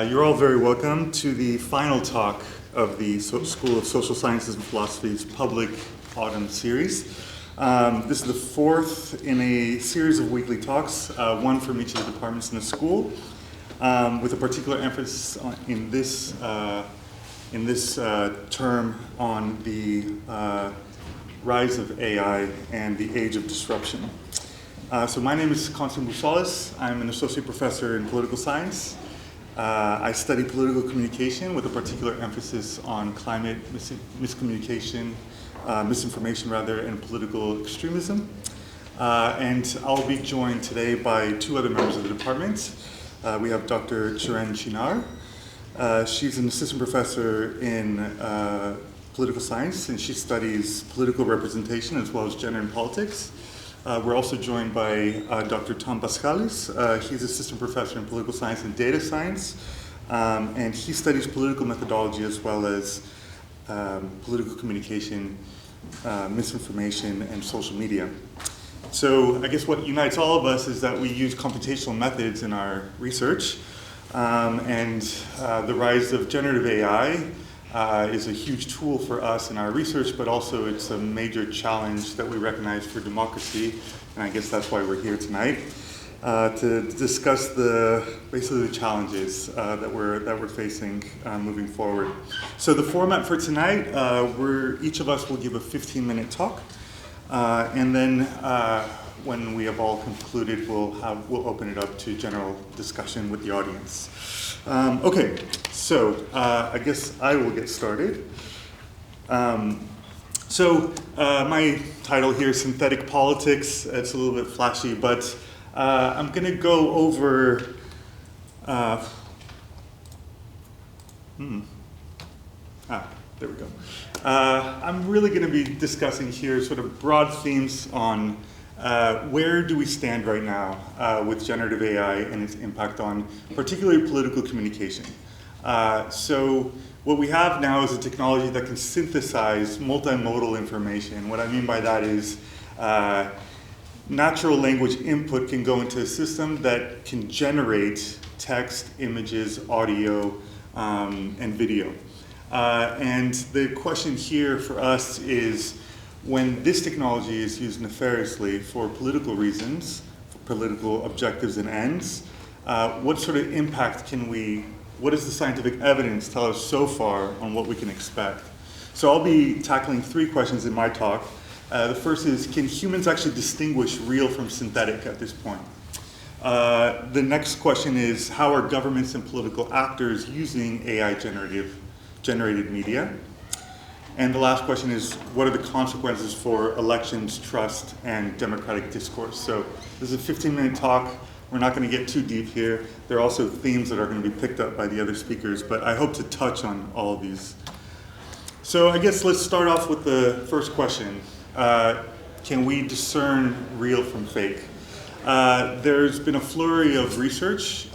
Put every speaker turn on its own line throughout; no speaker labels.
You're all very welcome to the final talk of the School of Social Sciences and Philosophy's public autumn series. This is the fourth in a series of weekly talks, one from each of the departments in the school, with a particular emphasis in this term on the rise of AI and the age of disruption. So my name is Constantine Boussalis. I'm an associate professor in political science. I study political communication with a particular emphasis on climate misinformation, and political extremism. And I'll be joined today by two other members of the department. We have Dr. Ceren Cinar. She's an assistant professor in political science, and she studies political representation as well as gender and politics. We're also joined by Dr. Paskhalis. He's assistant professor in political science and data science, and he studies political methodology as well as political communication, misinformation, and social media. So I guess what unites all of us is that we use computational methods in our research, and the rise of generative AI is a huge tool for us in our research, but also it's a major challenge that we recognize for democracy, and I guess that's why we're here tonight, to discuss basically the challenges that we're facing moving forward. So the format for tonight, each of us will give a 15-minute talk, and then when we have all concluded, we'll open it up to general discussion with the audience. Okay, so I guess I will get started. My title here is Synthetic Politics. It's a little bit flashy, but I'm going to go over there we go. I'm really going to be discussing here sort of broad themes on where do we stand right now with generative AI and its impact on particularly political communication. So what we have now is a technology that can synthesize multimodal information. What I mean by that is natural language input can go into a system that can generate text, images, audio, and video. And the question here for us is, when this technology is used nefariously for political reasons, for political objectives and ends, what sort of impact what does the scientific evidence tell us so far on what we can expect? So I'll be tackling three questions in my talk. The first is, can humans actually distinguish real from synthetic at this point? The next question is, how are governments and political actors using AI-generated media? And the last question is, what are the consequences for elections, trust, and democratic discourse? So this is a 15-minute talk. We're not going to get too deep here. There are also themes that are going to be picked up by the other speakers, but I hope to touch on all of these. So I guess let's start off with the first question. Can we discern real from fake? There's been a flurry of research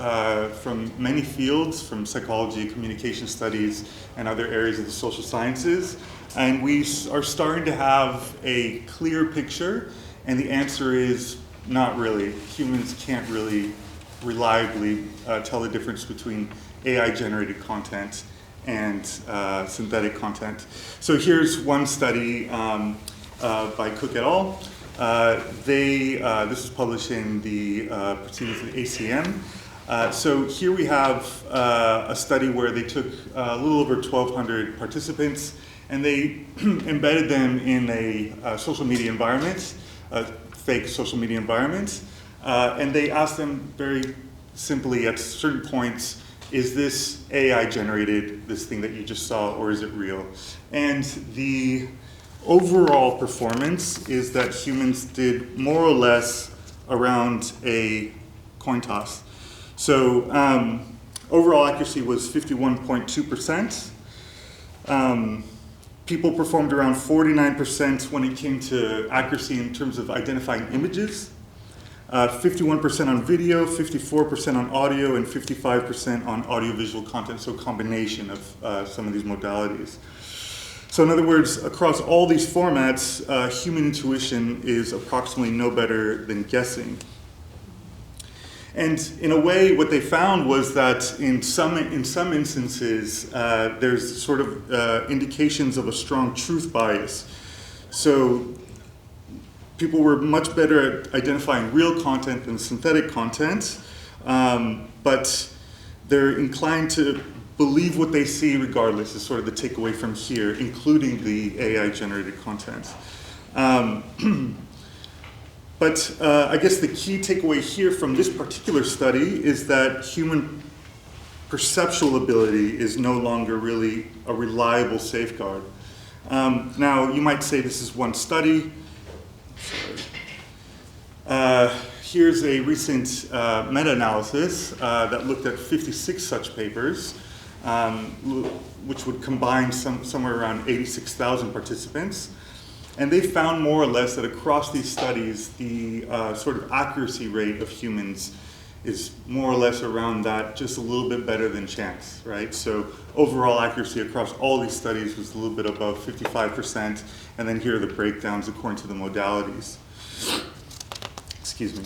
from many fields, from psychology, communication studies, and other areas of the social sciences, and we are starting to have a clear picture, and the answer is not really. Humans can't really reliably tell the difference between AI-generated content and synthetic content. So here's one study by Cook et al. This was published in the proceedings of the ACM. So here we have a study where they took a little over 1,200 participants, and they embedded them in a social media environment, a fake social media environment, and they asked them very simply at certain points, is this AI generated, this thing that you just saw, or is it real? And the overall performance is that humans did more or less around a coin toss. So overall accuracy was 51.2%. People performed around 49% when it came to accuracy in terms of identifying images, 51% on video, 54% on audio, and 55% on audiovisual content, so a combination of some of these modalities. So in other words, across all these formats, human intuition is approximately no better than guessing. And in a way, what they found was that in some instances, there's sort of indications of a strong truth bias. So people were much better at identifying real content than synthetic content, but they're inclined to believe what they see regardless is sort of the takeaway from here, including the AI-generated content. But I guess the key takeaway here from this particular study is that human perceptual ability is no longer really a reliable safeguard. Now, you might say this is one study. Here's a recent meta-analysis that looked at 56 such papers, which would combine somewhere around 86,000 participants. And they found more or less that across these studies, the sort of accuracy rate of humans is more or less around that, just a little bit better than chance, right? So overall accuracy across all these studies was a little bit above 55%, and then here are the breakdowns according to the modalities. Excuse me.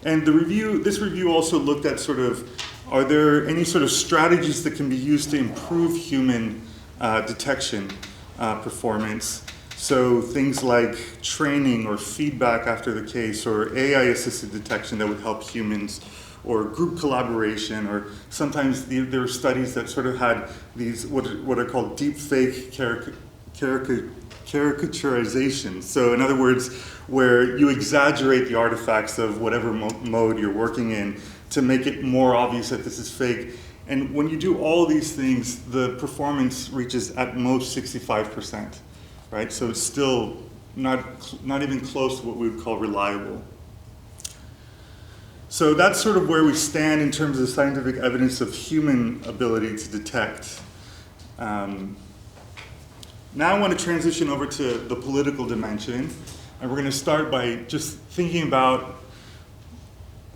And this review also looked at sort of, are there any sort of strategies that can be used to improve human detection performance? So things like training or feedback after the case, or AI-assisted detection that would help humans, or group collaboration, or sometimes there were studies that sort of had these, what are called deepfake caricaturization. So in other words, where you exaggerate the artifacts of whatever mode you're working in to make it more obvious that this is fake. And when you do all these things, the performance reaches at most 65%, right? So it's still not even close to what we would call reliable. So that's sort of where we stand in terms of scientific evidence of human ability to detect. Now I want to transition over to the political dimension, and we're going to start by just thinking about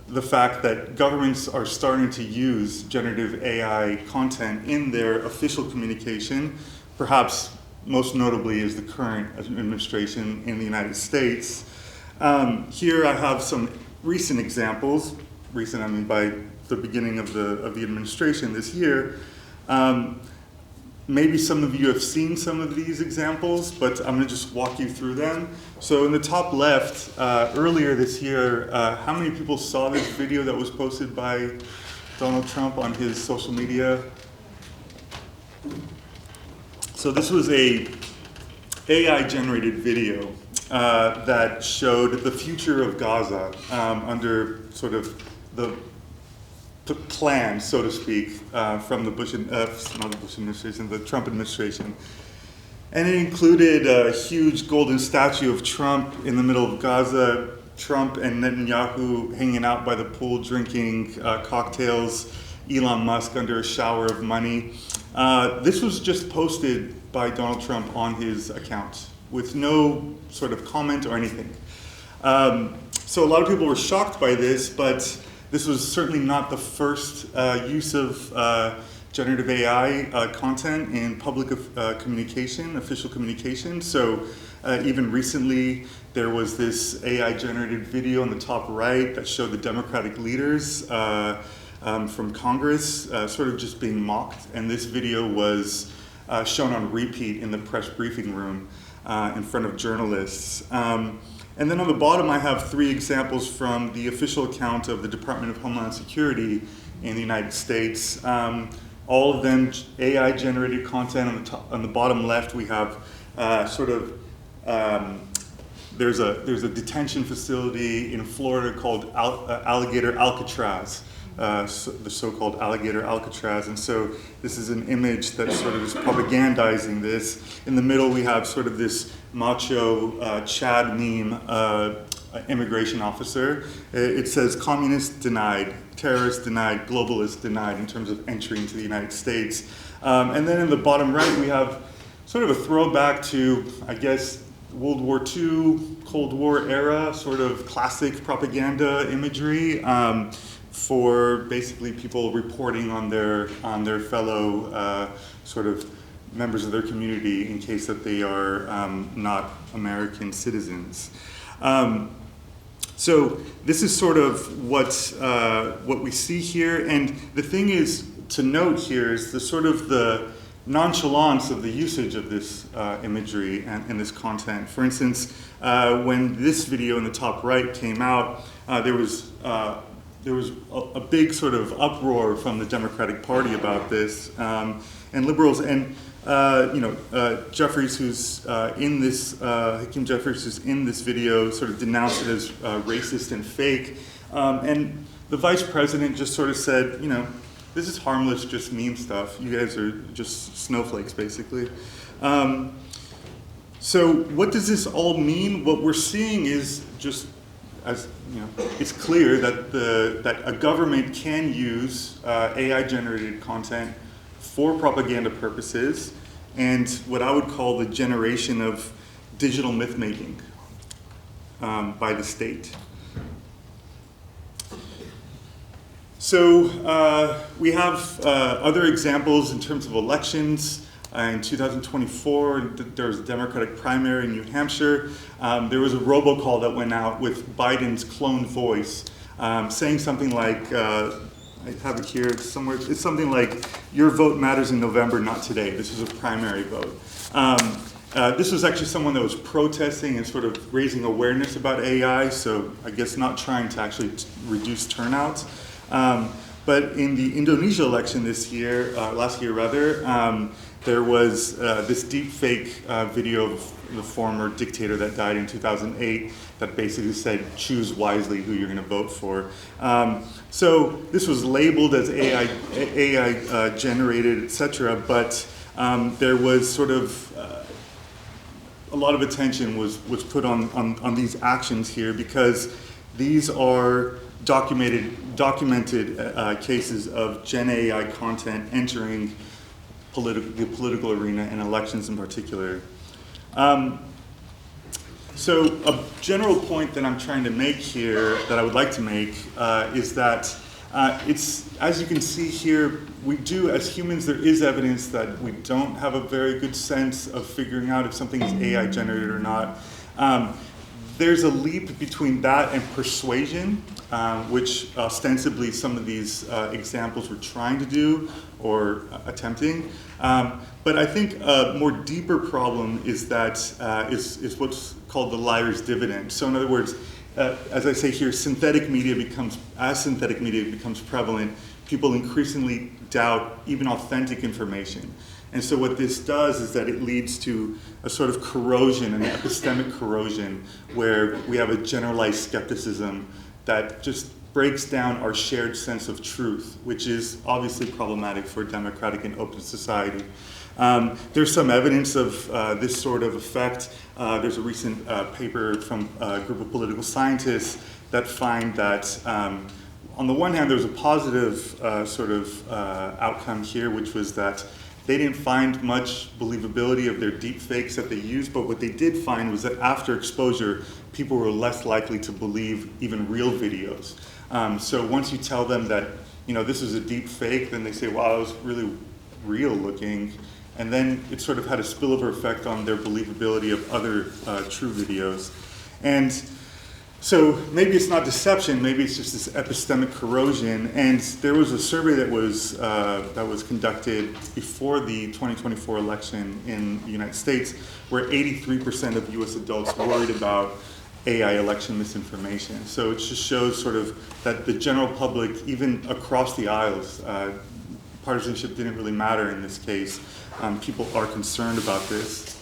the fact that governments are starting to use generative AI content in their official communication. Perhaps most notably is the current administration in the United States. Here I have some recent examples. Recent, I mean by the beginning of the administration this year. Maybe some of you have seen some of these examples, but I'm going to just walk you through them. So in the top left, earlier this year, how many people saw this video that was posted by Donald Trump on his social media? So this was a AI-generated video that showed the future of Gaza under sort of the plan, so to speak, from the not the Bush administration, the Trump administration. And it included a huge golden statue of Trump in the middle of Gaza, Trump and Netanyahu hanging out by the pool drinking cocktails, Elon Musk under a shower of money. This was just posted by Donald Trump on his account with no sort of comment or anything. So a lot of people were shocked by this, but this was certainly not the first use of generative AI content in public communication, official communication. So even recently, there was this AI-generated video on the top right that showed the Democratic leaders from Congress sort of just being mocked. And this video was shown on repeat in the press briefing room in front of journalists. And then on the bottom, I have 3 examples from the official account of the Department of Homeland Security in the United States. All of them AI-generated content. On the bottom left, we have there's a detention facility in Florida called Alligator Alcatraz, the so-called Alligator Alcatraz. And so this is an image that sort of is propagandizing this. In the middle, we have sort of this macho Chad meme immigration officer. It says communists denied, terrorists denied, globalists denied in terms of entry into the United States. And then in the bottom right, we have sort of a throwback to, I guess, World War II, Cold War era, sort of classic propaganda imagery for basically people reporting on their fellow sort of members of their community in case that they are not American citizens. So this is sort of what we see here, and the thing is to note here is the sort of the nonchalance of the usage of this imagery and this content. For instance, when this video in the top right came out, there was a big sort of uproar from the Democratic Party about this, and liberals, and Jeffries, who's in this, Hakeem Jeffries, who's in this video, sort of denounced it as racist and fake, and the vice president just sort of said, this is harmless, just meme stuff. You guys are just snowflakes, basically. So what does this all mean? What we're seeing is just, as it's clear that that a government can use AI-generated content for propaganda purposes, and what I would call the generation of digital myth-making by the state. So we have other examples in terms of elections. In 2024, there was a Democratic primary in New Hampshire. There was a robocall that went out with Biden's cloned voice, saying something like, I have it here somewhere, it's something like, your vote matters in November, not today. This is a primary vote. This was actually someone that was protesting and sort of raising awareness about AI, so I guess not trying to actually reduce turnout. But in the Indonesia election this year, last year rather, there was this deepfake video of the former dictator that died in 2008 that basically said, choose wisely who you're going to vote for. So this was labeled as AI generated, etc., but there was sort of a lot of attention was put on these actions here because these are documented cases of Gen AI content entering the political arena and elections in particular. So a general point that I'm trying to make here, that I would like to make, is that it's, as you can see here, we do, as humans, there is evidence that we don't have a very good sense of figuring out if something is AI generated or not. There's a leap between that and persuasion, which ostensibly some of these examples were trying to do or attempting. But I think a more deeper problem is that is what's called the liar's dividend. So in other words, as I say here, synthetic media becomes prevalent, people increasingly doubt even authentic information. And so what this does is that it leads to a sort of corrosion, an epistemic corrosion, where we have a generalized skepticism that just breaks down our shared sense of truth, which is obviously problematic for a democratic and open society. There's some evidence of this sort of effect. There's a recent paper from a group of political scientists that find that on the one hand, there's a positive outcome here, which was that they didn't find much believability of their deep fakes that they used, but what they did find was that after exposure, people were less likely to believe even real videos. So once you tell them that, this is a deep fake, then they say, wow, it was really real looking. And then it sort of had a spillover effect on their believability of other true videos. And so maybe it's not deception, maybe it's just this epistemic corrosion. And there was a survey that was conducted before the 2024 election in the United States, where 83% of US adults worried about AI election misinformation. So it just shows sort of that the general public, even across the aisles, partisanship didn't really matter in this case. People are concerned about this.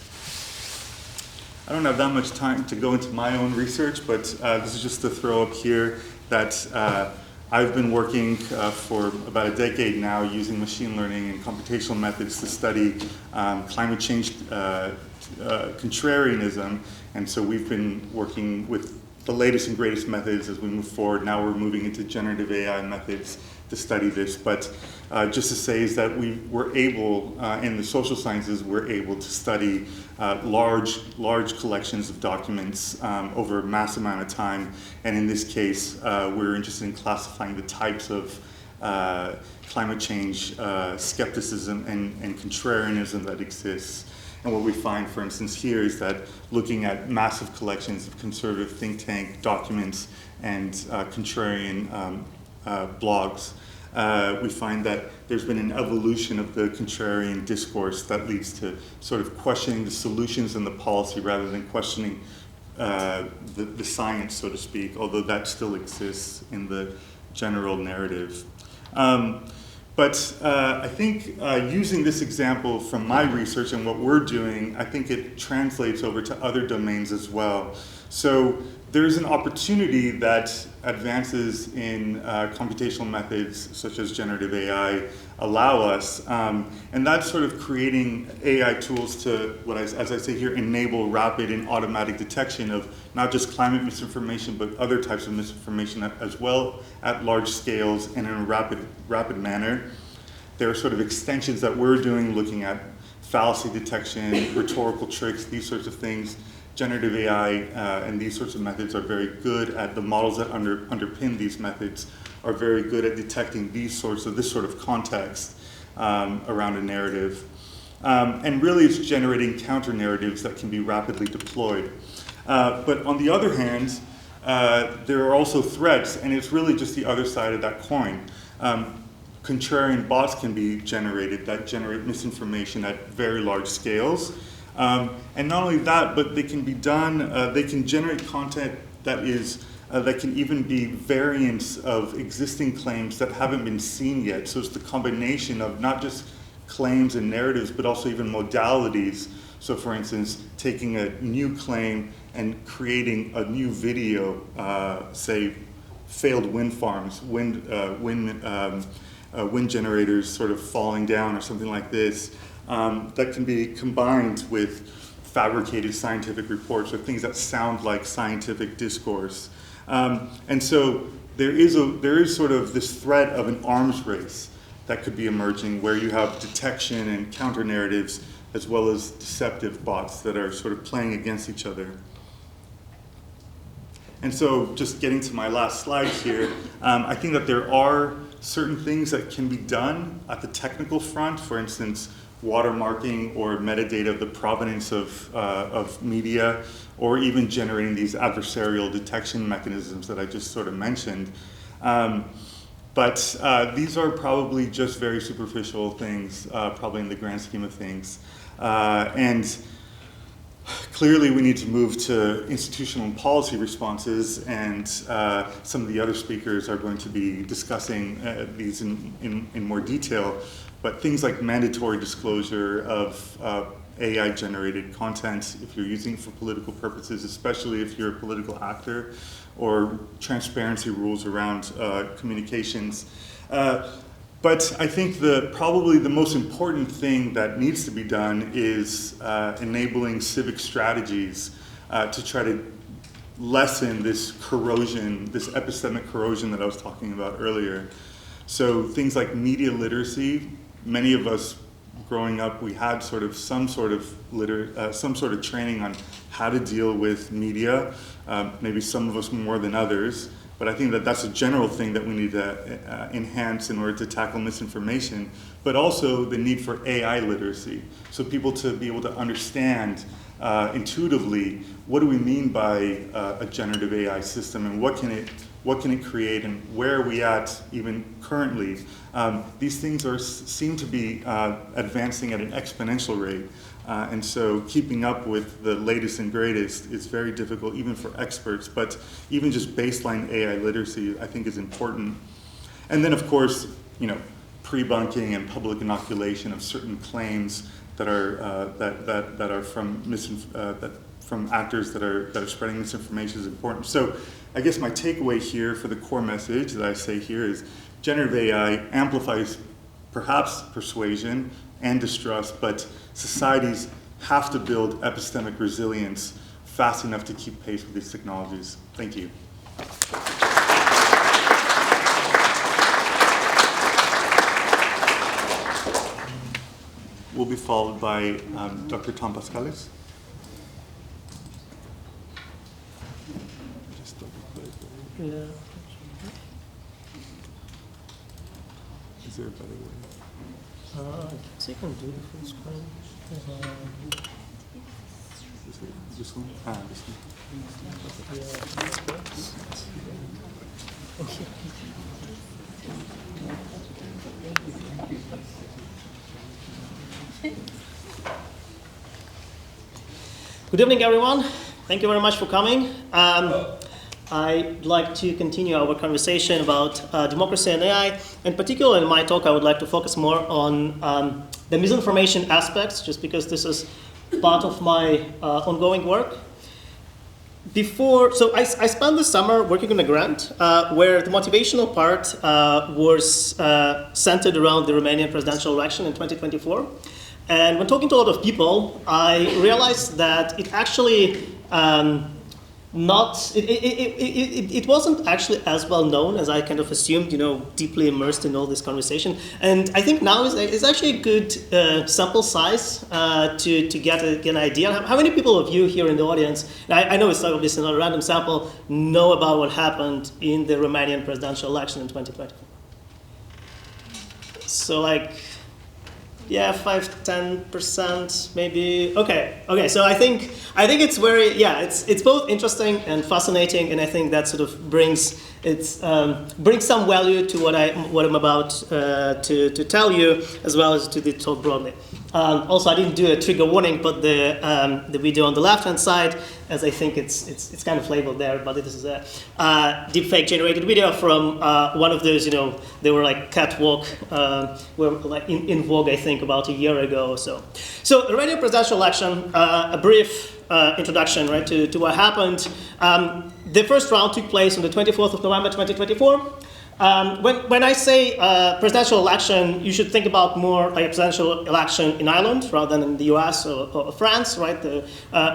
I don't have that much time to go into my own research, but this is just to throw up here that I've been working for about a decade now using machine learning and computational methods to study climate change contrarianism, and so we've been working with the latest and greatest methods as we move forward. Now we're moving into generative AI methods to study this, but just to say is that we were able, in the social sciences, we're able to study large collections of documents over a massive amount of time, and in this case, we're interested in classifying the types of climate change skepticism and contrarianism that exists. And what we find, for instance, here is that looking at massive collections of conservative think tank documents and contrarian blogs, we find that there's been an evolution of the contrarian discourse that leads to sort of questioning the solutions and the policy rather than questioning the science, so to speak, although that still exists in the general narrative. But I think using this example from my research and what we're doing, I think it translates over to other domains as well. So there's an opportunity that advances in computational methods such as generative AI allow us, and that's sort of creating AI tools to, as I say here, enable rapid and automatic detection of not just climate misinformation, but other types of misinformation as well at large scales and in a rapid manner. There are sort of extensions that we're doing looking at fallacy detection, rhetorical tricks, these sorts of things. Generative AI and these sorts of methods are very good at, the models that underpin these methods are very good at detecting this sort of context around a narrative. And really it's generating counter narratives that can be rapidly deployed. But on the other hand, there are also threats, and it's really just the other side of that coin. Contrarian bots can be generated that generate misinformation at very large scales. And not only that, but they can be done, they can generate content that is, that can even be variants of existing claims that haven't been seen yet. So it's the combination of not just claims and narratives, but also even modalities. So for instance, taking a new claim and creating a new video, say failed wind farms, wind generators sort of falling down or something like this, that can be combined with fabricated scientific reports or things that sound like scientific discourse. And so there is sort of this threat of an arms race that could be emerging where you have detection and counter narratives as well as deceptive bots that are sort of playing against each other. And so just getting to my last slide here, I think that there are certain things that can be done at the technical front, for instance, watermarking or metadata of the provenance of media, or even generating these adversarial detection mechanisms that I just sort of mentioned. But these are probably just very superficial things, probably in the grand scheme of things. And clearly we need to move to institutional and policy responses, and some of the other speakers are going to be discussing these in more detail. But things like mandatory disclosure of AI-generated content if you're using it for political purposes, especially if you're a political actor, or transparency rules around communications. But I think probably the most important thing that needs to be done is enabling civic strategies to try to lessen this corrosion, this epistemic corrosion that I was talking about earlier. So things like media literacy. Many of us growing up, we had some sort of training on how to deal with media. Maybe some of us more than others, but I think that that's a general thing that we need to enhance in order to tackle misinformation. But also the need for AI literacy, so people to be able to understand intuitively what do we mean by a generative AI system, and what can it create, and where are we at even currently. These things seem to be advancing at an exponential rate, and so keeping up with the latest and greatest is very difficult even for experts, but even just baseline AI literacy I think is important. And then of course, pre-bunking and public inoculation of certain claims that are from actors that are spreading misinformation is important. So I guess my takeaway here for the core message that I say here is generative AI amplifies perhaps persuasion and distrust, but societies have to build epistemic resilience fast enough to keep pace with these technologies. Thank you. We'll be followed by Dr. Tom Paskhalis.
Yeah.
Is there a better way?
see if I can do the full screen.
This one? Ah, this one.
Thank you. Good evening, everyone. Thank you very much for coming. I'd like to continue our conversation about democracy and AI. In particular, in my talk, I would like to focus more on the misinformation aspects, just because this is part of my ongoing work. So I spent the summer working on a grant where the motivational part was centered around the Romanian presidential election in 2024. And when talking to a lot of people, I realized that it actually it wasn't actually as well known as I kind of assumed, deeply immersed in all this conversation. And I think now is actually a good sample size to get an idea. How many people of you here in the audience, I know it's obviously not a random sample, know about what happened in the Romanian presidential election in 2024? So yeah, 5–10% maybe. Okay. So I think it's very, it's both interesting and fascinating, and I think that sort of brings some value to what I'm about to tell you, as well as to the talk broadly. Also, I didn't do a trigger warning, but the video on the left-hand side, as I think it's kind of labeled there, but this is a deepfake generated video from one of those, they were like catwalk, were like in vogue, I think, about a year ago or so. So the Romanian presidential election, a brief introduction, right, to what happened. The first round took place on the 24th of November, 2024. When I say presidential election, you should think about more like a presidential election in Ireland rather than in the US or France, right?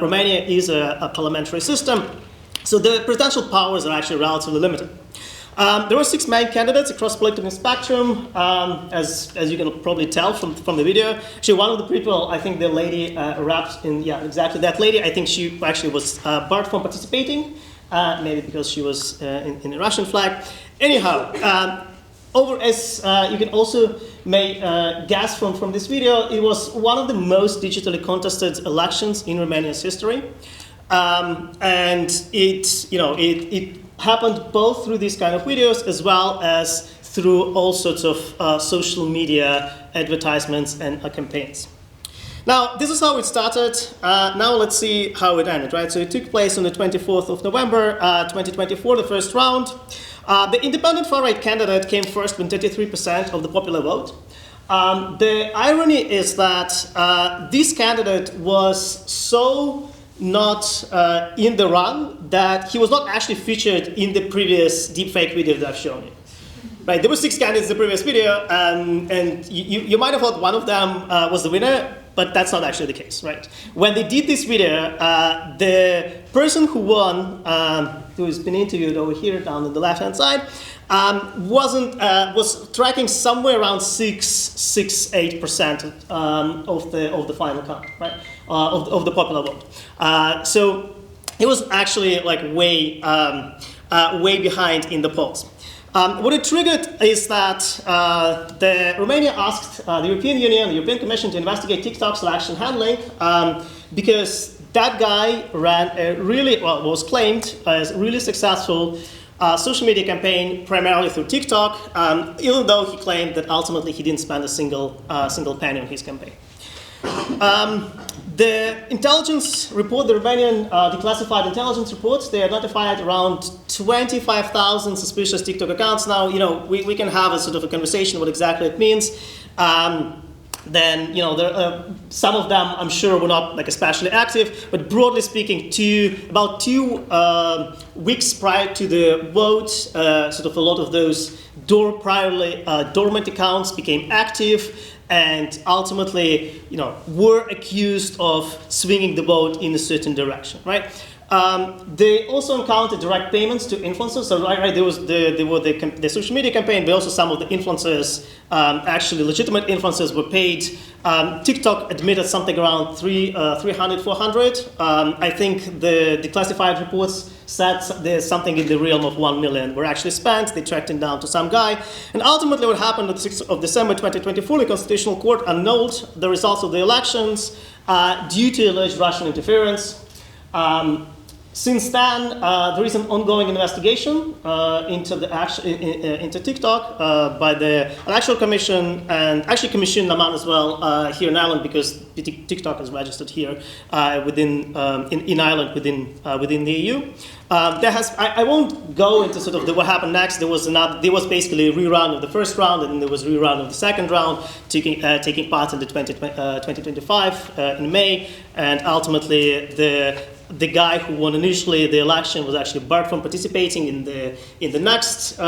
Romania is a parliamentary system, so the presidential powers are actually relatively limited. There were 6 main candidates across the political spectrum, as you can probably tell from the video. Actually, one of the people, I think the lady wrapped in, exactly that lady, I think she actually was barred from participating, maybe because she was in the Russian flag. Anyhow, as you can also may guess from this video, it was one of the most digitally contested elections in Romania's history, and it happened both through these kind of videos as well as through all sorts of social media advertisements and campaigns. Now, this is how it started. Now let's see how it ended, right? So it took place on the 24th of November, 2024, the first round. The independent far-right candidate came first with 33% of the popular vote. The irony is that this candidate was so not in the run that he was not actually featured in the previous deepfake video that I've shown you. Right, there were 6 candidates in the previous video, and you might have thought one of them was the winner, but that's not actually the case, right? When they did this video, the person who won, who's been interviewed over here down on the left-hand side, was tracking somewhere around 6–8% of the final count, right? Of the popular vote. So it was actually like way behind in the polls. What it triggered is that Romania asked the European Union, the European Commission, to investigate TikTok's election handling because that guy ran a was claimed as a really successful social media campaign primarily through TikTok, even though he claimed that ultimately he didn't spend a single penny on his campaign. The intelligence report, the Romanian declassified intelligence reports, they identified around 25,000 suspicious TikTok accounts. Now, we can have a sort of a conversation what exactly it means. Then, some of them, I'm sure, were not like especially active, but broadly speaking, about 2 weeks prior to the vote, sort of a lot of those dormant accounts became active, and ultimately, were accused of swinging the vote in a certain direction, right? They also encountered direct payments to influencers. So, right, there were the social media campaign, but also some of the influencers, actually legitimate influencers, were paid. TikTok admitted something around 300, 400. I think the declassified reports said there's something in the realm of 1 million were actually spent. They tracked it down to some guy. And ultimately what happened on the 6th of December 2024, the Constitutional Court annulled the results of the elections due to alleged Russian interference. Since then, there is an ongoing investigation into TikTok by the Electoral Commission and actually Commission Naman as well here in Ireland, because TikTok is registered here in Ireland within the EU. I won't go into sort of what happened next. There was basically a rerun of the first round, and then there was a rerun of the second round, taking part in the 2025 in May, and ultimately the guy who won initially the election was actually barred from participating in the next,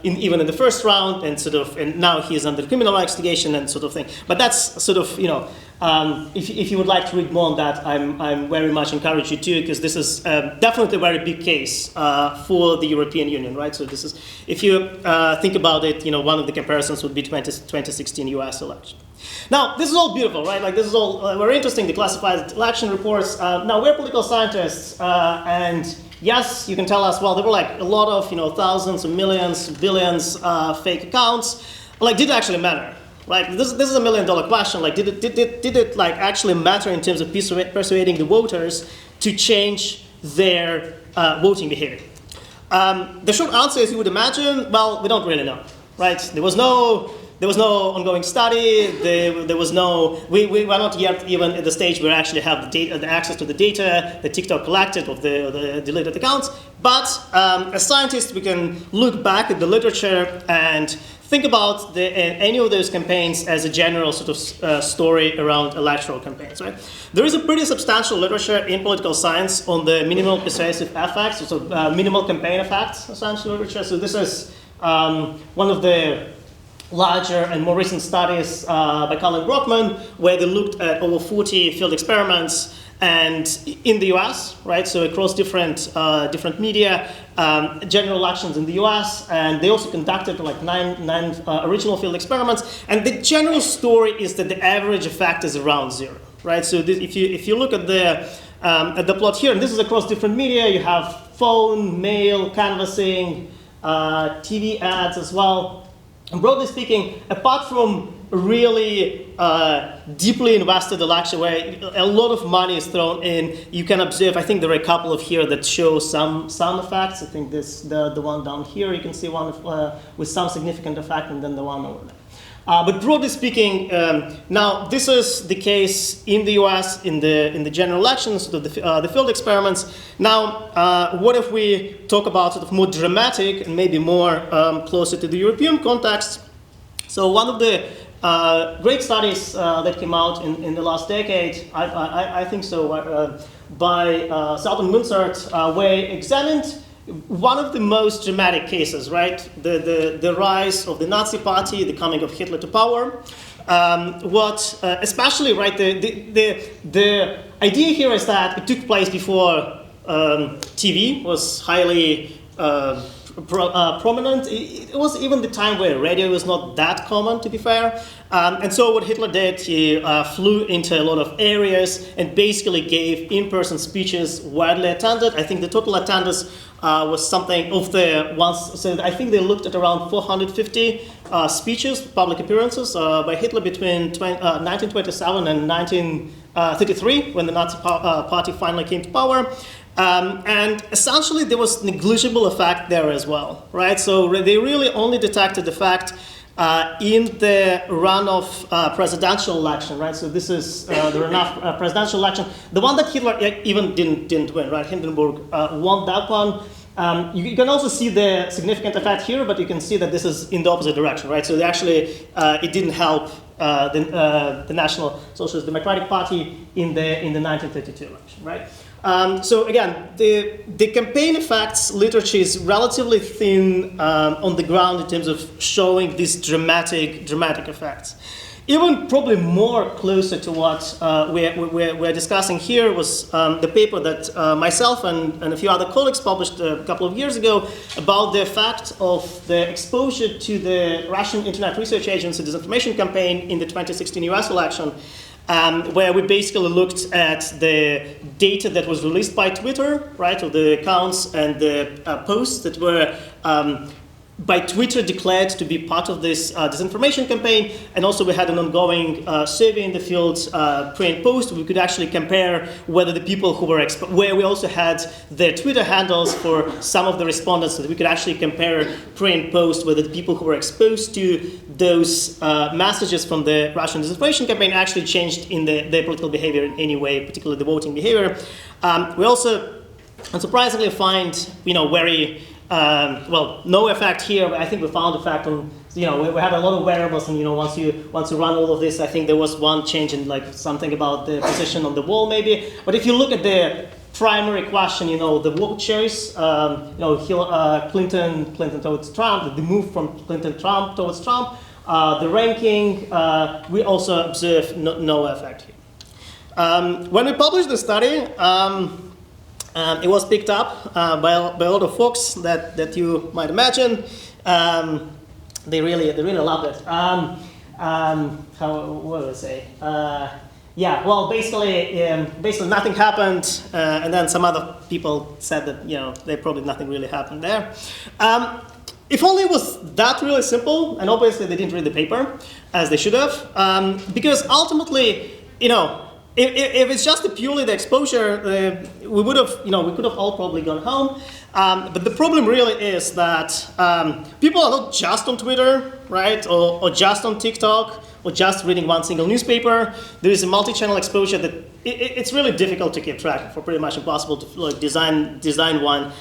even in the first round, and now he is under criminal investigation and sort of thing. But that's sort of, if you would like to read more on that, I'm very much encourage you to, because this is definitely a very big case for the European Union, right? So this is, if you think about it, one of the comparisons would be 2016 US election. Now, this is all beautiful, right? Like, this is all very interesting, the classified election reports. Now, we're political scientists, and yes, you can tell us, well, there were like a lot of, thousands of millions, billions fake accounts. Like, did it actually matter? Like, this is $1 million question. Like, did it like actually matter in terms of persuading the voters to change their voting behavior? The short answer, as you would imagine, well, we don't really know, right? There was no ongoing study. There was no. We were not yet even at the stage where we actually have the data, the access to the data that TikTok collected of the deleted accounts. But as scientists, we can look back at the literature and think about any of those campaigns as a general sort of story around electoral campaigns, right? There is a pretty substantial literature in political science on the minimal persuasive effects, so minimal campaign effects, essentially literature. So this is one of the larger and more recent studies by Colin Brockman, where they looked at over 40 field experiments and in the US, right? So across different media, general elections in the US, and they also conducted like nine original field experiments. And the general story is that the average effect is around 0, right? So if you look at the plot here, and this is across different media, you have phone, mail, canvassing, TV ads as well. And broadly speaking, apart from really deeply invested election where a lot of money is thrown in, you can observe, I think there are a couple of here that show some effects. I think the one down here, you can see one with some significant effect, and then the one over there. But broadly speaking, now this is the case in the US in the general elections, so the field experiments. Now, what if we talk about sort of more dramatic and maybe more closer to the European context? So one of the great studies that came out in the last decade, I think so, by Southern Munsert, where examined one of the most dramatic cases, right? The rise of the Nazi Party, the coming of Hitler to power. Especially, right, the idea here is that it took place before TV was highly prominent. It was even the time where radio was not that common, to be fair. And so what Hitler did, he flew into a lot of areas and basically gave in-person speeches widely attended. I think the total attendance was something of the ones, so I think they looked at around 450 speeches, public appearances by Hitler between 1927 and 1933, when the Nazi Party finally came to power. And essentially there was negligible effect there as well, right? So they really only detected the fact in the run of presidential election, right? So this is the runoff presidential election. The one that Hitler even didn't win, right? Hindenburg won that one. You can also see the significant effect here, but you can see that this is in the opposite direction, right? So they actually, it didn't help the National Socialist Democratic Party in the 1932 election, right? So again, the campaign effects literature is relatively thin on the ground in terms of showing these dramatic effects. Even probably more closer to what we're discussing here was the paper that myself and a few other colleagues published a couple of years ago about the effect of the exposure to the Russian Internet Research Agency disinformation campaign in the 2016 US election. where we basically looked at the data that was released by Twitter, right, of the accounts and the posts that were by Twitter declared to be part of this disinformation campaign, and also we had an ongoing survey in the field, pre and post. We could actually compare whether the people who were where we also had their Twitter handles for some of the respondents, so that we could actually compare pre and post whether the people who were exposed to those messages from the Russian disinformation campaign actually changed in their political behavior in any way, particularly the voting behavior. We also, unsurprisingly, find very well, no effect here, but I think we found effect on, we have a lot of variables, and once you run all of this, I think there was one change in like something about the position on the wall maybe. But if you look at the primary question, the vote choice, Clinton towards Trump, the move from Clinton-Trump towards Trump, the ranking, we also observe no effect here. When we published the study, it was picked up by a lot of folks that you might imagine. They really loved it. What do I say? Yeah, well, basically nothing happened, and then some other people said that probably nothing really happened there. If only it was that really simple, and obviously they didn't read the paper as they should have, because ultimately, if it's just purely the exposure, we would have, we could have all probably gone home. But the problem really is that people are not just on Twitter, right, or just on TikTok, or just reading one single newspaper. There is a multi-channel exposure that it's really difficult to keep track of, or pretty much impossible to design one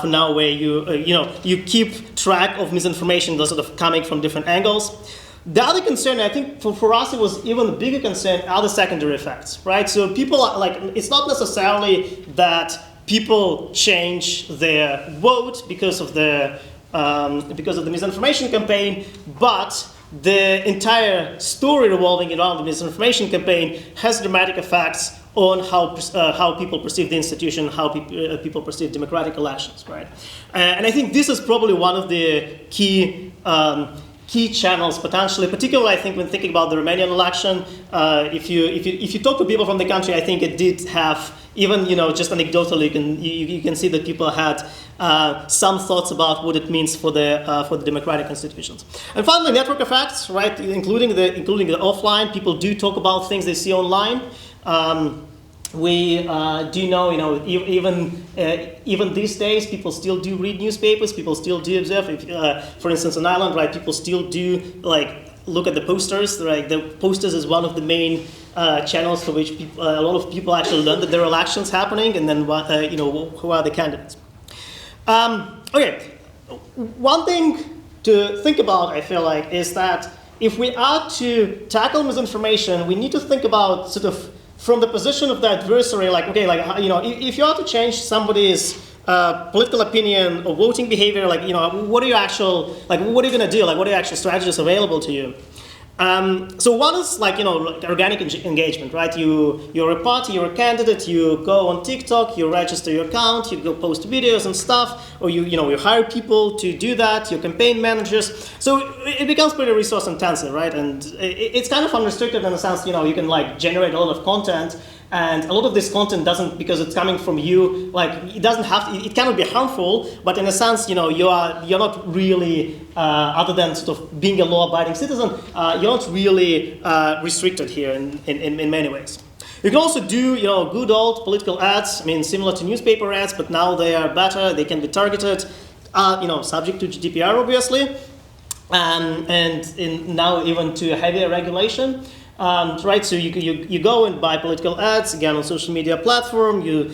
for now where you keep track of misinformation that's sort of coming from different angles. The other concern, I think for us it was even a bigger concern, are the secondary effects, right? So people are it's not necessarily that people change their vote because of the misinformation campaign, but the entire story revolving around the misinformation campaign has dramatic effects on how people perceive the institution, how people perceive democratic elections, right? And I think this is probably one of the key channels potentially, particularly I think when thinking about the Romanian election. If you talk to people from the country, I think it did have, even just anecdotally, you can see that people had some thoughts about what it means for the democratic institutions. And finally, network effects, right? Including the offline, people do talk about things they see online. We do know, even these days, people still do read newspapers. People still do observe. For instance, in Ireland, right, people still do look at the posters. Right, the posters is one of the main channels for which a lot of people actually learn that there are elections happening, and then who are the candidates. Okay, one thing to think about, I feel like, is that if we are to tackle misinformation, we need to think about sort of from the position of the adversary, if you are to change somebody's political opinion or voting behavior, what are you going to do? What are your actual strategies available to you? So one is organic engagement, right? You're a party, you're a candidate, you go on TikTok, you register your account, you go post videos and stuff, or you hire people to do that, your campaign managers. So it becomes pretty resource intensive, right? And it's kind of unrestricted in the sense, you can generate a lot of content. And a lot of this content doesn't, because it's coming from you, it doesn't have to, it cannot be harmful, but in a sense, you're not really, other than sort of being a law-abiding citizen, you're not really restricted here in many ways. You can also do, good old political ads, similar to newspaper ads, but now they are better, they can be targeted, subject to GDPR, obviously, and now even to heavier regulation. Right, so you go and buy political ads again on social media platform. You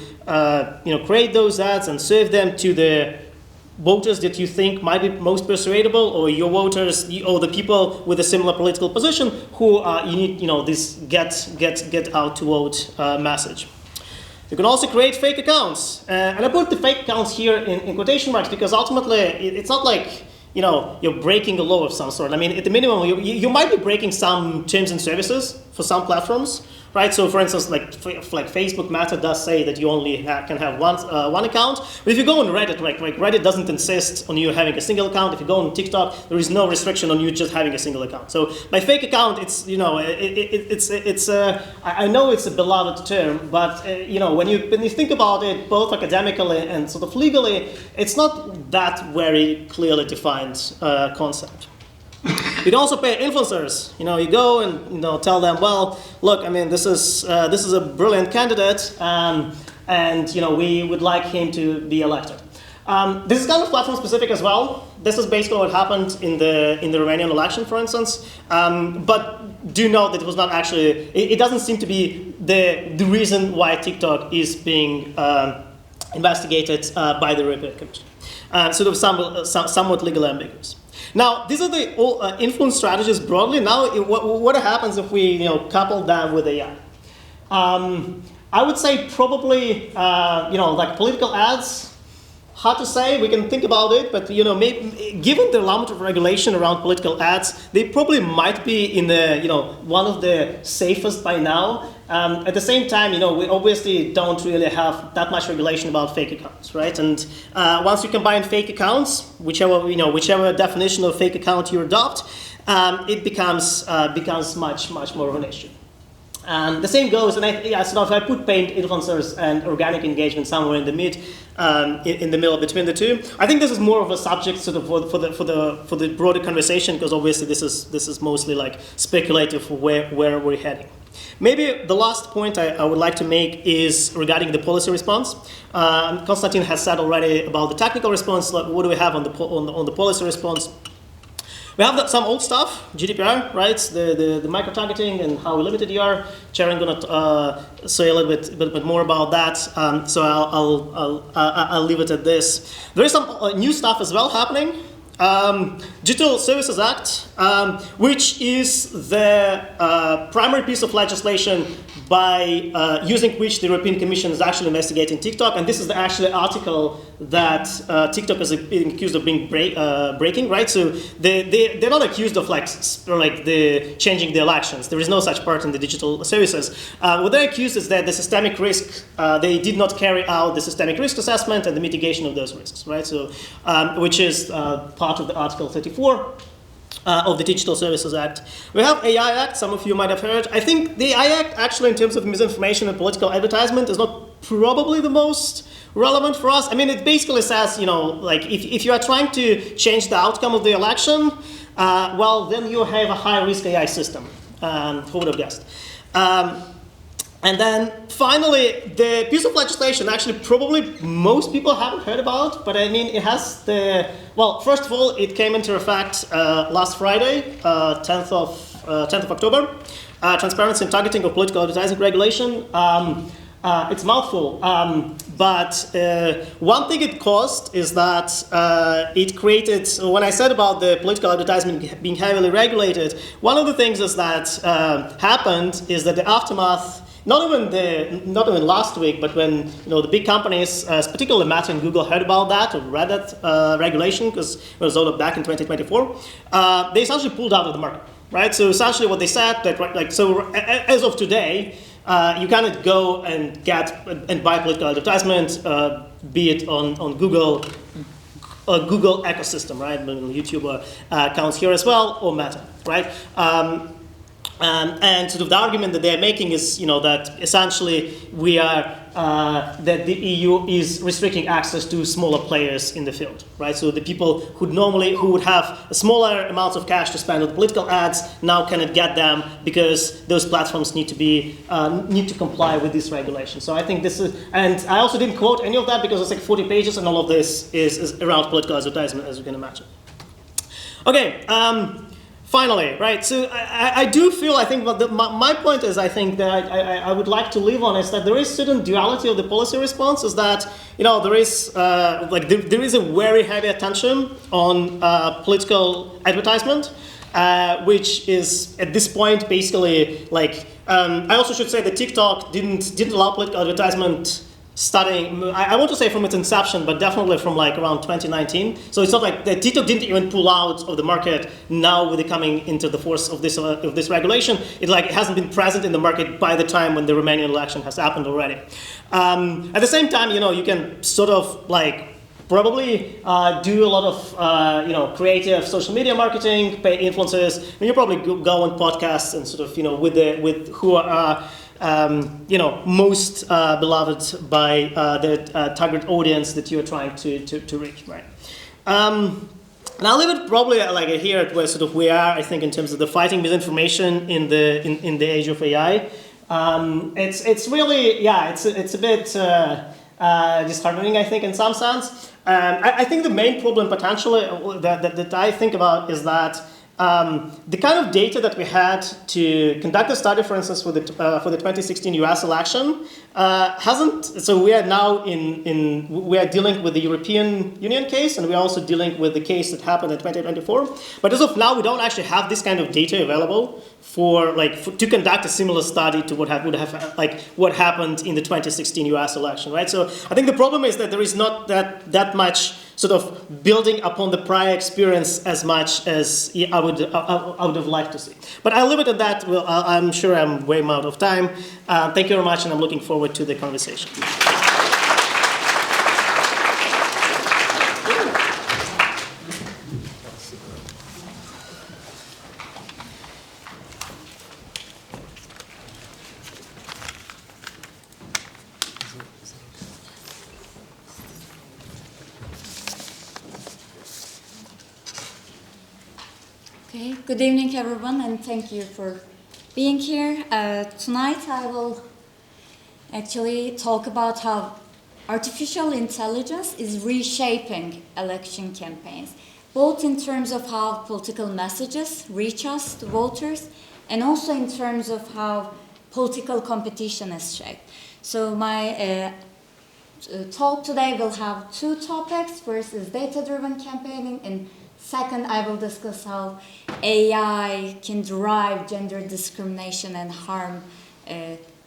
create those ads and serve them to the voters that you think might be most persuadable, or your voters, or the people with a similar political position who you need this get out to vote message. You can also create fake accounts, and I put the fake accounts here in quotation marks because ultimately it's not like you're breaking a law of some sort. At the minimum, you might be breaking some terms and services for some platforms, right? So for instance, like Facebook Meta does say that you only can have one account. But if you go on Reddit, like Reddit doesn't insist on you having a single account. If you go on TikTok, there is no restriction on you just having a single account. So by fake account, it's, you know, I know it's a beloved term, but you know, when you think about it, both academically and sort of legally, it's not that very clearly defined concept. You can also pay influencers. You know, you go and, you know, tell them, well, look, I mean, this is a brilliant candidate, and you know, we would like him to be elected. This is kind of platform specific as well. This is basically what happened in the Romanian election, for instance. But do note that it was not actually. It doesn't seem to be the reason why TikTok is being investigated by the European Commission. Sort of somewhat legally ambiguous. Now, these are the influence strategies broadly. Now, what happens if we, you know, couple that with AI? I would say probably, you know, like political ads. Hard to say. We can think about it, but you know, maybe, given the amount of regulation around political ads, they probably might be in the, you know, one of the safest by now. At the same time, you know, we obviously don't really have that much regulation about fake accounts, right? And once you combine fake accounts, whichever definition of fake account you adopt, it becomes much more of an issue. The same goes, and so if I put paid influencers and organic engagement somewhere in the middle between the two, I think this is more of a subject sort of for the broader conversation, because obviously this is mostly like speculative for where we're heading. Maybe the last point I would like to make is regarding the policy response. Constantine has said already about the technical response. Like, what do we have on the policy response? We have some old stuff, GDPR, right? The micro-targeting and how limited you are. Ceren gonna say a little bit more about that. So I'll leave it at this. There is some new stuff as well happening. Digital Services Act, which is the primary piece of legislation by using which the European Commission is actually investigating TikTok, and this is the actual article that TikTok is being accused of being breaking, right? So they're not accused of like changing the elections. There is no such part in the digital services. What they're accused is that the systemic risk, they did not carry out the systemic risk assessment and the mitigation of those risks, right? So, which is part of the Article 34. Of the Digital Services Act. We have AI Act, some of you might have heard. I think the AI Act actually in terms of misinformation and political advertisement is not probably the most relevant for us. I mean, it basically says, you know, like if you are trying to change the outcome of the election, well, then you have a high-risk AI system. Who would have guessed? And then finally, the piece of legislation actually probably most people haven't heard about, but I mean, it has the, well, first of all, it came into effect last Friday, 10th of October. Transparency and targeting of political advertising regulation. It's a mouthful, but one thing it caused is that it created, when I said about the political advertisement being heavily regulated, one of the things is that happened is that the aftermath, not even last week, but when, you know, the big companies, particularly Meta and Google, heard about that or read that regulation, because it was rolled up back in 2024, they essentially pulled out of the market, right? So essentially what they said that, like, so as of today, you cannot go and get and buy political advertisement, be it on Google ecosystem, right? YouTube counts here as well, or Meta, right? And sort of the argument that they're making is, you know, that essentially we are that the EU is restricting access to smaller players in the field, right? So the people who would have smaller amounts of cash to spend on political ads now cannot get them because those platforms need to comply with this regulation. So I think this is, and I also didn't quote any of that because it's like 40 pages, and all of this is around political advertisement, as you can imagine. Okay. Finally, right, so I do feel, I think, but my point is, I think that I would like to leave on is that there is certain duality of the policy response, is that, you know, there is there is a very heavy attention on political advertisement, which is at this point basically like, I also should say that TikTok didn't allow political advertisement starting, I want to say from its inception, but definitely from like around 2019. So it's not like the TikTok didn't even pull out of the market now with the coming into the force of this regulation. It hasn't been present in the market by the time when the Romanian election has happened already. At the same time, you can sort of probably do a lot of creative social media marketing, pay influencers. I mean, you probably go on podcasts and sort of with who are most beloved by the target audience that you're trying to reach, right? And I'll leave it probably here at where sort of we are, I think, in terms of the fighting misinformation in the age of AI. It's really, it's a bit disheartening, I think, in some sense. I think the main problem potentially that I think about is that the kind of data that we had to conduct a study, for instance, for the 2016 US election, hasn't. So we are now we are dealing with the European Union case, and we are also dealing with the case that happened in 2024. But as of now, we don't actually have this kind of data available to conduct a similar study to what happened in the 2016 US election, right? So I think the problem is that there is not that much sort of building upon the prior experience as much as I would have liked to see. But I'll leave it at that. Well, I'm sure I'm way out of time. Thank you very much, and I'm looking forward to the conversation.
Okay, good evening everyone, and thank you for being here. Tonight I will actually talk about how artificial intelligence is reshaping election campaigns, both in terms of how political messages reach us, the voters, and also in terms of how political competition is shaped. So my talk today will have two topics. First is data-driven campaigning, and second, I will discuss how AI can drive gender discrimination and harm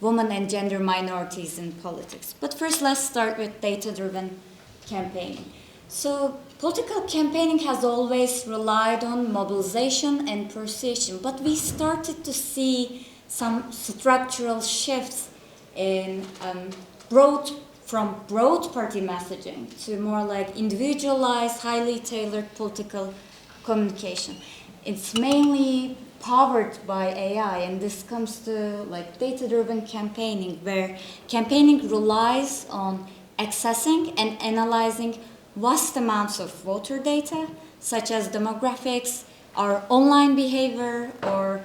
women and gender minorities in politics. But first, let's start with data-driven campaigning. So political campaigning has always relied on mobilization and persuasion, but we started to see some structural shifts in from broad party messaging to more like individualized, highly tailored political communication. It's mainly powered by AI, and this comes to like data-driven campaigning, where campaigning relies on accessing and analyzing vast amounts of voter data, such as demographics, or online behavior, or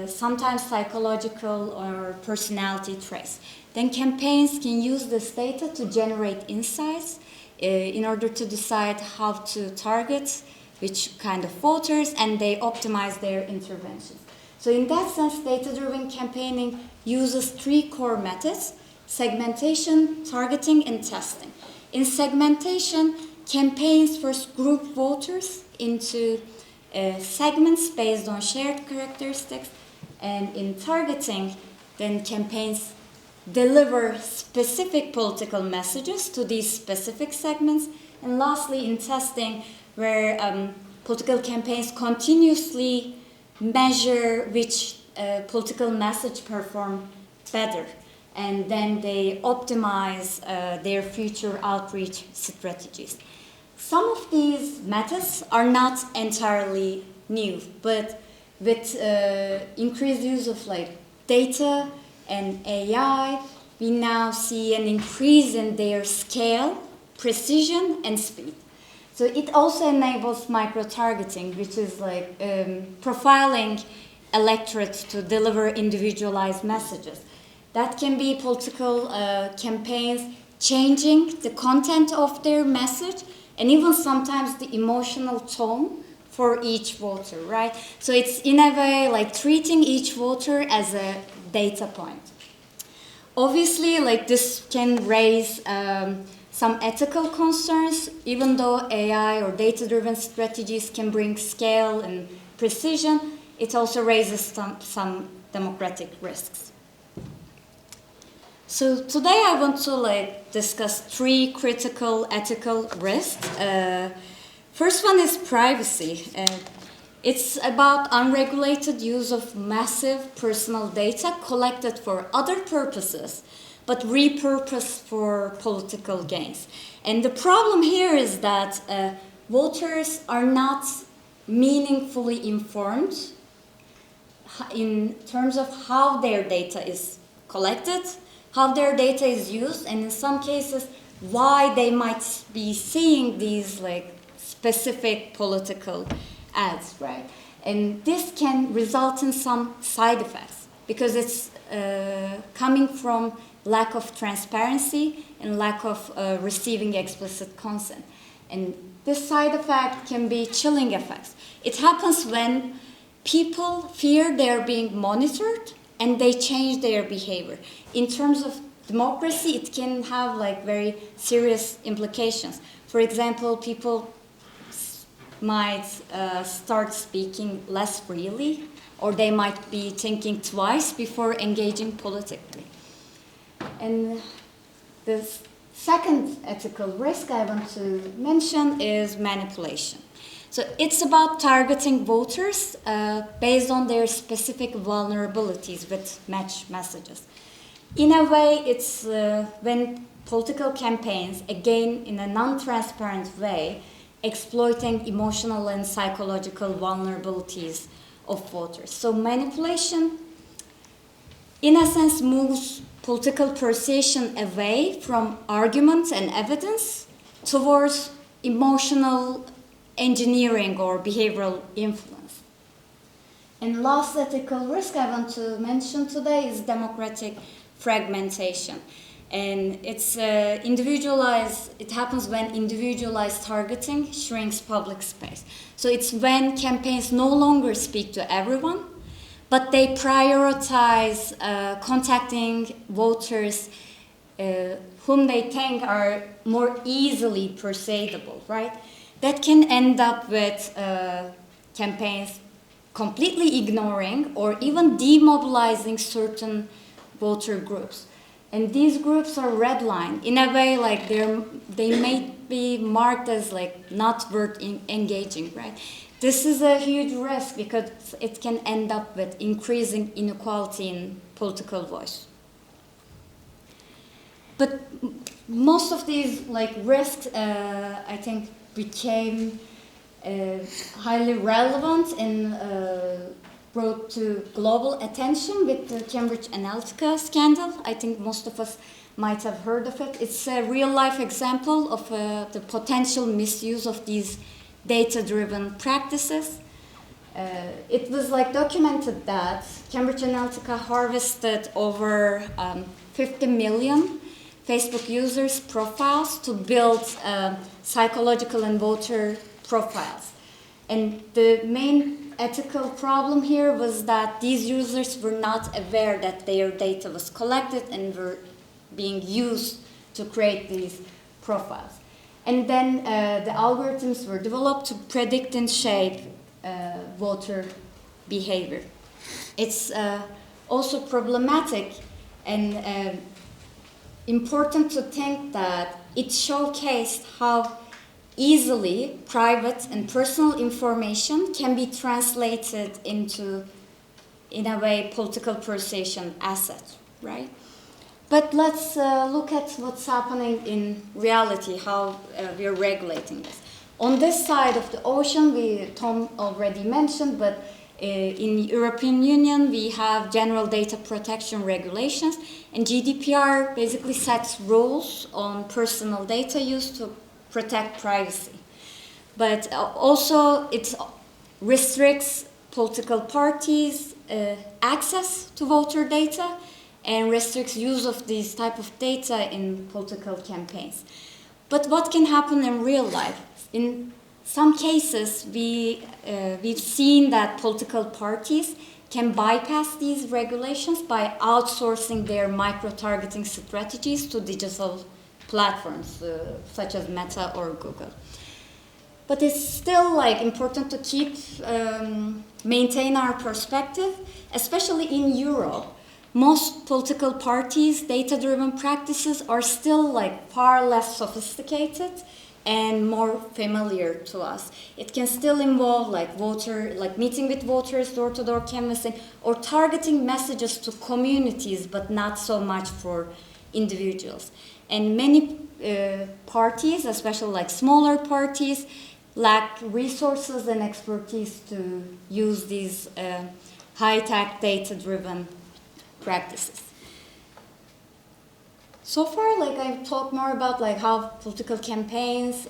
sometimes psychological or personality traits. Then campaigns can use this data to generate insights in order to decide how to target which kind of voters, and they optimize their interventions. So in that sense, data-driven campaigning uses three core methods: segmentation, targeting, and testing. In segmentation, campaigns first group voters into segments based on shared characteristics, and in targeting, then campaigns deliver specific political messages to these specific segments. And lastly, in testing, where political campaigns continuously measure which political message perform better, and then they optimize their future outreach strategies. Some of these methods are not entirely new, but with increased use of like data and AI, we now see an increase in their scale, precision, and speed. So it also enables micro-targeting, which is like profiling electorates to deliver individualized messages. That can be political campaigns changing the content of their message, and even sometimes the emotional tone for each voter, right? So it's in a way like treating each voter as a data point. Obviously, like this can raise some ethical concerns. Even though AI or data-driven strategies can bring scale and precision, it also raises some democratic risks. So today I want to discuss three critical ethical risks. First one is privacy. It's about unregulated use of massive personal data collected for other purposes, but repurposed for political gains. And the problem here is that voters are not meaningfully informed in terms of how their data is collected, how their data is used, and in some cases, why they might be seeing these specific political ads, right? And this can result in some side effects because it's coming from lack of transparency and lack of receiving explicit consent. And this side effect can be chilling effects. It happens when people fear they're being monitored and they change their behavior. In terms of democracy, it can have very serious implications. For example, people might start speaking less freely, or they might be thinking twice before engaging politically. And the second ethical risk I want to mention is manipulation. So it's about targeting voters based on their specific vulnerabilities with match messages. In a way, it's when political campaigns, again in a non-transparent way, exploiting emotional and psychological vulnerabilities of voters. So manipulation, in a sense, moves political persuasion away from arguments and evidence towards emotional engineering or behavioral influence. And last ethical risk I want to mention today is democratic fragmentation. And it's individualized, it happens when individualized targeting shrinks public space. So it's when campaigns no longer speak to everyone, but they prioritize contacting voters whom they think are more easily persuadable, right? That can end up with campaigns completely ignoring or even demobilizing certain voter groups. And these groups are redlined in a way they may be marked as not worth engaging, right? This is a huge risk because it can end up with increasing inequality in political voice. But most of these risks, I think, became highly relevant and brought to global attention with the Cambridge Analytica scandal. I think most of us might have heard of it. It's a real-life example of the potential misuse of these data-driven practices. It was documented that Cambridge Analytica harvested over 50 million Facebook users' profiles to build psychological and voter profiles. And the main ethical problem here was that these users were not aware that their data was collected and were being used to create these profiles. And then the algorithms were developed to predict and shape voter behavior. It's also problematic and important to think that it showcased how easily private and personal information can be translated into, in a way, political persuasion assets, right? But let's look at what's happening in reality, how we're regulating this. On this side of the ocean, Tom already mentioned, but in European Union, we have general data protection regulations, and GDPR basically sets rules on personal data use to protect privacy. But also it restricts political parties' access to voter data and restricts use of these type of data in political campaigns. But what can happen in real life? In some cases, we've seen that political parties can bypass these regulations by outsourcing their micro-targeting strategies to digital platforms such as Meta or Google. But it's still important to maintain our perspective, especially in Europe. most political parties' data-driven practices are still like far less sophisticated and more familiar to us. It can still involve like meeting with voters, door-to-door canvassing, or targeting messages to communities, but not so much for individuals. And many parties, especially like smaller parties, lack resources and expertise to use these high-tech data-driven practices. So far, like I've talked more about like how political campaigns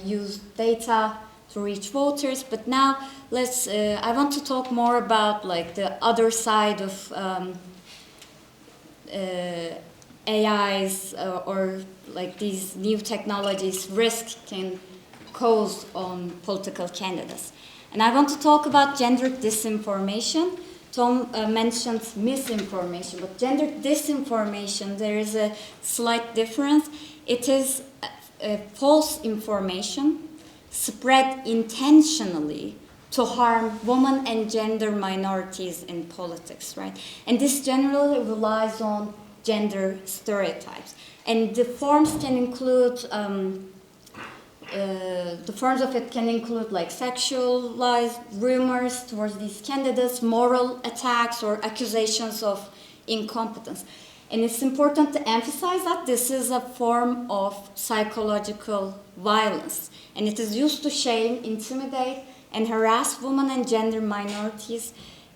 use data to reach voters, but now I want to talk more about like the other side of AIs or like these new technologies risk can cause on political candidates. And I want to talk about gender disinformation. Tom mentioned misinformation, but gender disinformation, there is a slight difference. It is false information spread intentionally to harm women and gender minorities in politics, right? And this generally relies on gender stereotypes. And the forms can include the forms of it can include like sexualized rumors towards these candidates, moral attacks, or accusations of incompetence. And it's important to emphasize that this is a form of psychological violence, and it is used to shame, intimidate, and harass women and gender minorities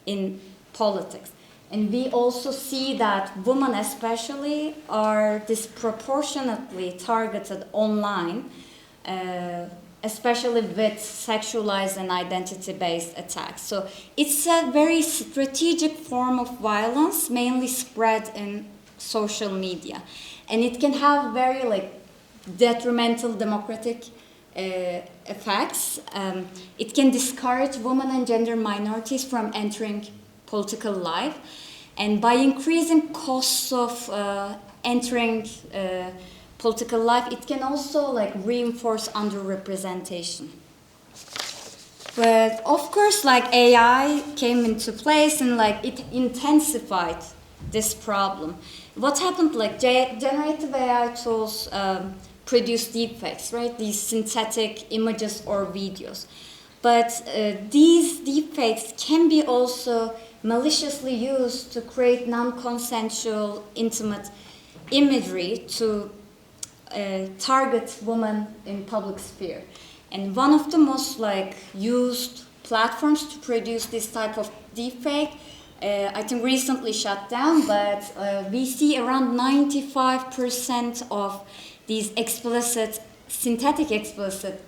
in politics. And we also see that women especially are disproportionately targeted online, especially with sexualized and identity-based attacks. So it's a very strategic form of violence, mainly spread in social media. And it can have very like detrimental democratic effects. It can discourage women and gender minorities from entering political life. And by increasing costs of entering political life, it can also like reinforce underrepresentation. But of course, like AI came into place and like it intensified this problem. What happened? Like generative AI tools produce deepfakes, right? These synthetic images or videos. But these deepfakes can be also maliciously used to create non-consensual, intimate imagery to target women in public sphere. And one of the most like used platforms to produce this type of deepfake, I think recently shut down, but we see around 95% of these synthetic explicit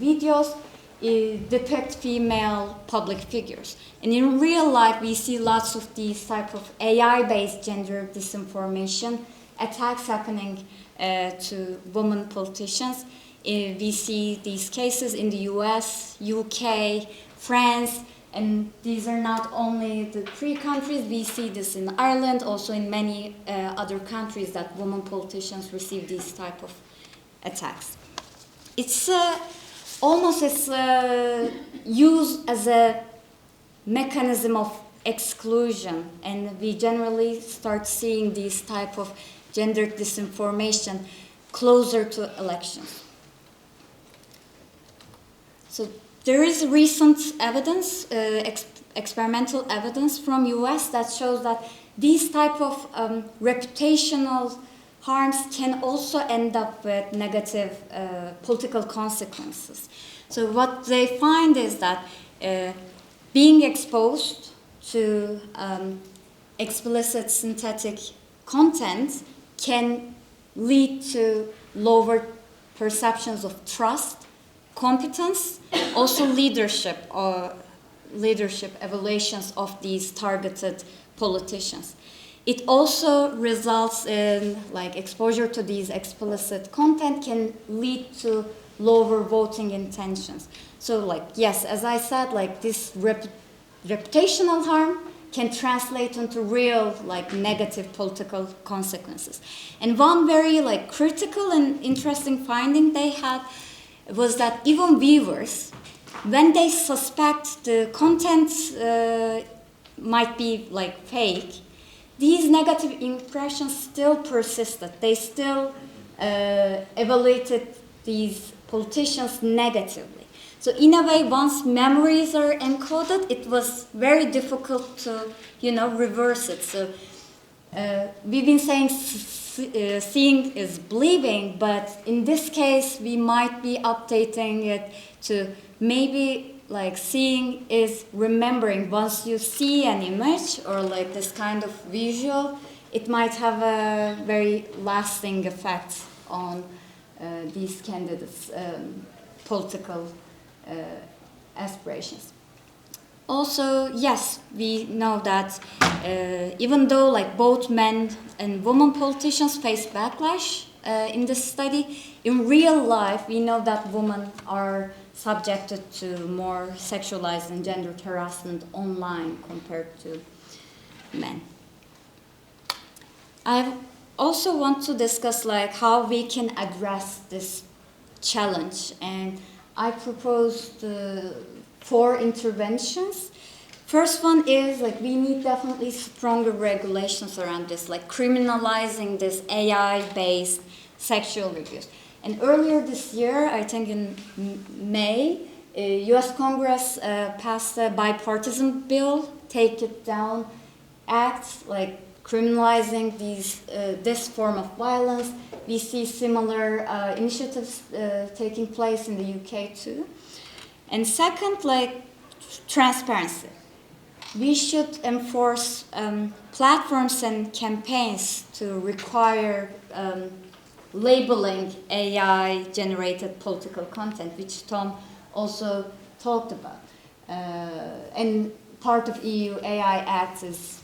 videos depict female public figures. And in real life, we see lots of these type of AI-based gender disinformation attacks happening to women politicians. We see these cases in the US, UK, France, and these are not only the 3 countries, we see this in Ireland, also in many other countries that women politicians receive these type of attacks. It's used as a mechanism of exclusion, and we generally start seeing these type of gender disinformation closer to elections. So there is recent evidence, experimental evidence from US that shows that these type of reputational harms can also end up with negative political consequences. So what they find is that being exposed to explicit synthetic content can lead to lower perceptions of trust, competence, also leadership evaluations of these targeted politicians. It also results in like exposure to these explicit content can lead to lower voting intentions. So like, yes, as I said, like this reputational harm can translate into real like negative political consequences. And one very like critical and interesting finding they had was that even viewers, when they suspect the content might be like fake, these negative impressions still persisted. They still evaluated these politicians negatively. So in a way, once memories are encoded, it was very difficult to, reverse it. So we've been saying seeing is believing, but in this case, we might be updating it to maybe like seeing is remembering. Once you see an image or like this kind of visual, it might have a very lasting effect on these candidates' political aspirations. Also, yes, we know that even though like both men and women politicians face backlash in this study, in real life we know that women are subjected to more sexualized and gendered harassment online compared to men. I also want to discuss like how we can address this challenge, and I proposed 4 interventions. First one is like we need definitely stronger regulations around this, like criminalizing this AI-based sexual abuse. And earlier this year, I think in May, U.S. Congress passed a bipartisan bill, Take It Down Act, like criminalizing this form of violence. We see similar initiatives taking place in the UK too. And second, like transparency. We should enforce platforms and campaigns to require labeling AI-generated political content, which Tom also talked about. And part of EU AI Act is,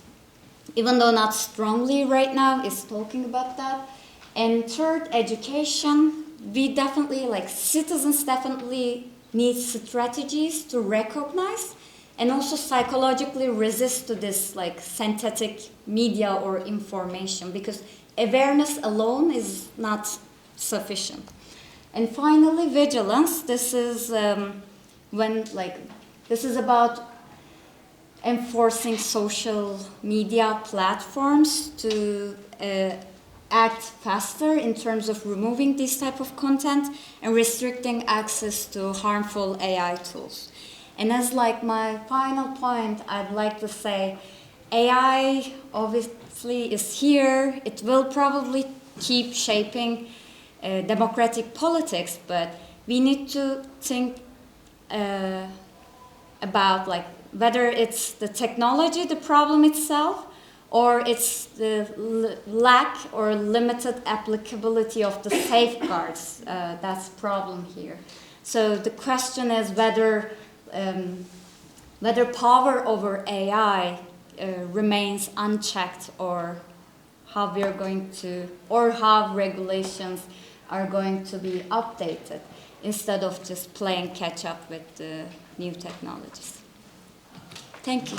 even though not strongly right now, is talking about that. And third, education. We definitely, like citizens definitely need strategies to recognize and also psychologically resist to this like synthetic media or information, because awareness alone is not sufficient. And finally, vigilance. This is this is about enforcing social media platforms to act faster in terms of removing this type of content and restricting access to harmful AI tools. And as like my final point, I'd like to say AI obviously is here. It will probably keep shaping democratic politics, but we need to think about like whether it's the technology, the problem itself, or it's the lack or limited applicability of the safeguards. That's the problem here. So the question is whether power over AI remains unchecked, or how we are going to, or how regulations are going to be updated instead of just playing catch up with the new technologies. Thank you.